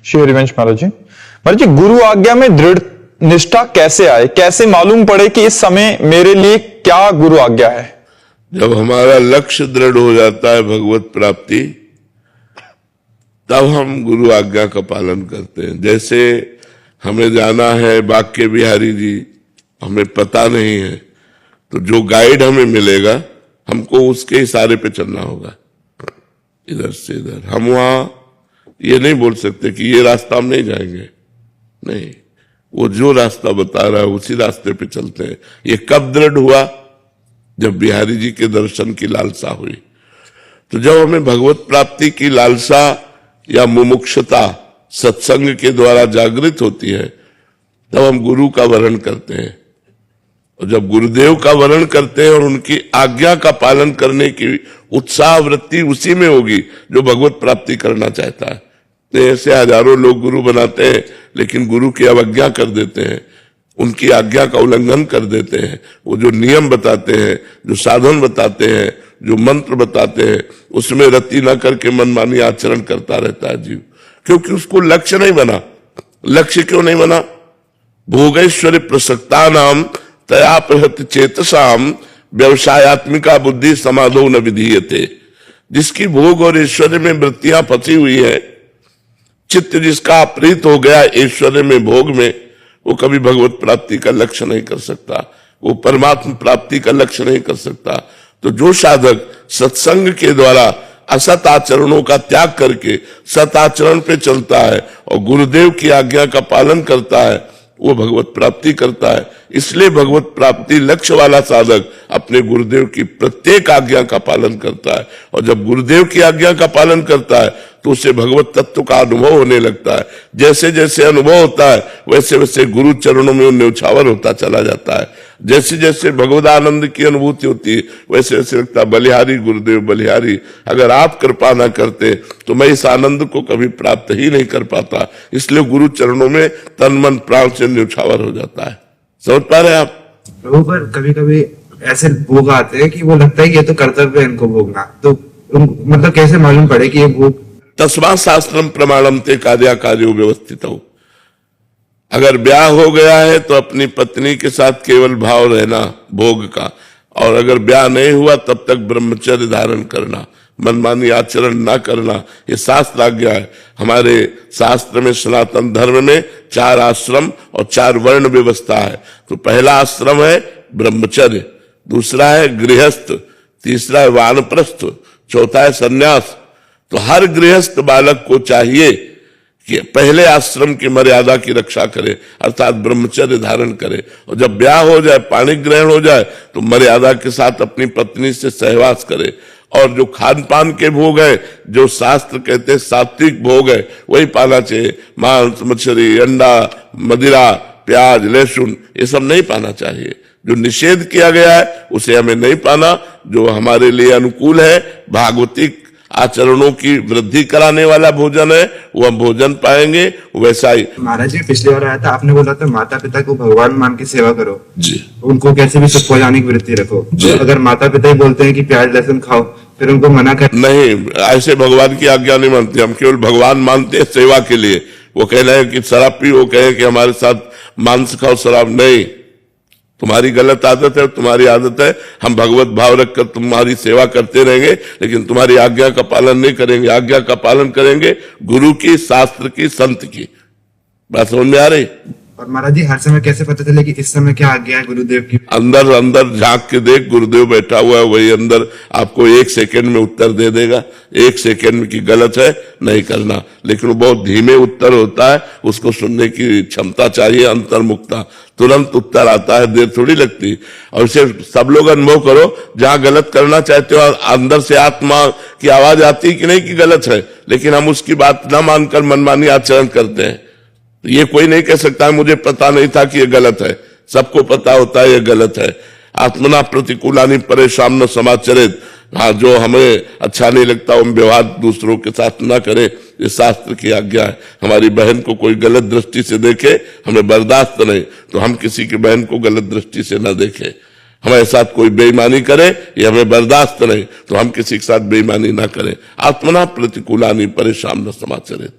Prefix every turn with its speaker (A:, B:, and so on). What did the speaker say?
A: श्री हरिवंश महाराज जी। महाराज जी, गुरु आज्ञा में दृढ़ निष्ठा कैसे आए, कैसे मालूम पड़े कि इस समय मेरे लिए क्या गुरु आज्ञा है?
B: जब हमारा लक्ष्य दृढ़ हो जाता है भगवत प्राप्ति, तब हम गुरु आज्ञा का पालन करते हैं। जैसे हमें जाना है बांके बिहारी जी, हमें पता नहीं है, तो जो गाइड हमें मिलेगा हमको उसके इशारे पे चलना होगा, इधर से इधर। हम वहां ये नहीं बोल सकते कि ये रास्ता हम नहीं जाएंगे, नहीं, वो जो रास्ता बता रहा है उसी रास्ते पे चलते हैं। ये कब दृढ़ हुआ? जब बिहारी जी के दर्शन की लालसा हुई। तो जब हमें भगवत प्राप्ति की लालसा या मुमुक्षुता सत्संग के द्वारा जागृत होती है, तब हम गुरु का वरण करते हैं। और जब गुरुदेव का वरण करते हैं और उनकी आज्ञा का पालन करने की उत्साह वृत्ति उसी में होगी जो भगवत प्राप्ति करना चाहता है। तो ऐसे हजारों लोग गुरु बनाते हैं, लेकिन गुरु की अवज्ञा कर देते हैं, उनकी आज्ञा का उल्लंघन कर देते हैं। वो जो नियम बताते हैं, जो साधन बताते हैं, जो मंत्र बताते हैं, उसमें रति न करके मनमानी आचरण करता रहता है जीव, क्योंकि उसको लक्ष्य नहीं बना। लक्ष्य क्यों नहीं बना? भोगैश्वर्य प्रसक्ता नाम तया प्रहत चेतसाम व्यवसायत्मिका बुद्धि समाधो न विधीयते। जिसकी भोग और ऐश्वर्य में वृत्तियां फंसी हुई है, चित्त जिसका प्रीत हो गया ऐश्वर्य में, भोग में, वो कभी भगवत प्राप्ति का लक्ष्य नहीं कर सकता, वो परमात्मा प्राप्ति का लक्ष्य नहीं कर सकता। तो जो साधक सत्संग के द्वारा असत आचरणों का त्याग करके सत आचरण पे चलता है और गुरुदेव की आज्ञा का पालन करता है, वो भगवत प्राप्ति करता है। इसलिए भगवत प्राप्ति लक्ष्य वाला साधक अपने गुरुदेव की प्रत्येक आज्ञा का पालन करता है। और जब गुरुदेव की आज्ञा का पालन करता है तो उसे भगवत तत्व का अनुभव होने लगता है। जैसे जैसे अनुभव होता है वैसे वैसे गुरु चरणों में न्यौछावर होता चला जाता है। जैसे जैसे भगवत आनंद की अनुभूति होती है वैसे वैसे लगता है बलिहारी गुरुदेव बलिहारी, अगर आप कृपा ना करते तो मैं इस आनंद को कभी प्राप्त ही नहीं कर पाता। इसलिए गुरु चरणों में तन मन प्राण से न्यौछावर हो जाता है। समझ पा रहे हैं आप?
C: प्रभु, पर कभी कभी ऐसे भोग आते हैं कि वो लगता है कि ये तो कर्तव्य है इनको भोगना, तो मतलब कैसे मालूम पड़े कि ये भोग?
B: तस्मा शास्त्रम प्रमाणम ते कार्य कार्यो व्यवस्थित हो। अगर ब्याह हो गया है तो अपनी पत्नी के साथ केवल भाव रहना भोग का, और अगर ब्याह नहीं हुआ तब तक ब्रह्मचर्य धारण करना, मनमानी आचरण ना करना, ये शास्त्र आज्ञा है। हमारे शास्त्र में सनातन धर्म में 4 आश्रम और 4 वर्ण व्यवस्था है। तो पहला आश्रम है ब्रह्मचर्य, दूसरा है गृहस्थ, तीसरा है वानप्रस्थ, चौथा है सन्यास। तो हर गृहस्थ बालक को चाहिए कि पहले आश्रम की मर्यादा की रक्षा करे, अर्थात ब्रह्मचर्य धारण करे। और जब ब्याह हो जाए, पाणी ग्रहण हो जाए, तो मर्यादा के साथ अपनी पत्नी से सहवास करे। और जो खान पान के भोग है, जो शास्त्र कहते हैं सात्विक भोग है, वही पाना चाहिए। मांस मछली अंडा मदिरा प्याज लहसुन ये सब नहीं पाना चाहिए। जो निषेध किया गया है उसे हमें नहीं पाना। जो हमारे लिए अनुकूल है, भागवतिक आचरणों की वृद्धि कराने वाला भोजन है, वो हम भोजन पाएंगे। वैसा ही
C: महाराज जी पिछली बार आया था, आपने बोला था माता पिता को भगवान मान के सेवा करो
B: जी,
C: उनको कैसे भी सुखोजानिक वृत्ति रखो। तो अगर माता पिता ही बोलते हैं कि प्याज लहसुन खाओ, फिर उनको मना कर? नहीं,
B: ऐसे भगवान की आज्ञा नहीं मानते हम, केवल भगवान मानते हैं सेवा के लिए। वो कह रहे हैं कि शराब पी, वो कहे कि हमारे साथ मांस खाओ, शराब नहीं। तुम्हारी गलत आदत है, तुम्हारी आदत है, हम भगवत भाव रखकर तुम्हारी सेवा करते रहेंगे, लेकिन तुम्हारी आज्ञा का पालन नहीं करेंगे। आज्ञा का पालन करेंगे गुरु की, शास्त्र की, संत की। बात समझ में आ रही?
C: और महाराज जी हर समय कैसे पता चले कि इस समय क्या आज्ञा है गुरुदेव की?
B: अंदर अंदर झांक के देख, गुरुदेव बैठा हुआ है, वही अंदर आपको 1 सेकेंड में उत्तर दे देगा। 1 सेकेंड की गलत है नहीं करना, लेकिन वो बहुत धीमे उत्तर होता है, उसको सुनने की क्षमता चाहिए, अंतर्मुखता। तुरंत उत्तर आता है, देर थोड़ी लगती। और इसे सब लोग अनुभव करो, जहां गलत करना चाहते हो अंदर से आत्मा की आवाज आती कि नहीं कि गलत है, लेकिन हम उसकी बात न मानकर मनमानी आचरण करते हैं। ये कोई नहीं कह सकता है मुझे पता नहीं था कि ये गलत है, सबको पता होता है ये गलत है। आत्मना प्रतिकूलानि परेशान न समाचरित। हाँ, जो हमें अच्छा नहीं लगता हम व्यवहार दूसरों के साथ ना करें, ये शास्त्र की आज्ञा है। हमारी बहन को कोई गलत दृष्टि से देखे हमें बर्दाश्त नहीं, तो हम किसी की बहन को गलत दृष्टि से न देखें। हमारे साथ कोई बेईमानी करे ये हमें बर्दाश्त नहीं, तो हम किसी के साथ बेईमानी ना करें। आत्मना प्रतिकूलानि परेशान न समाचरित।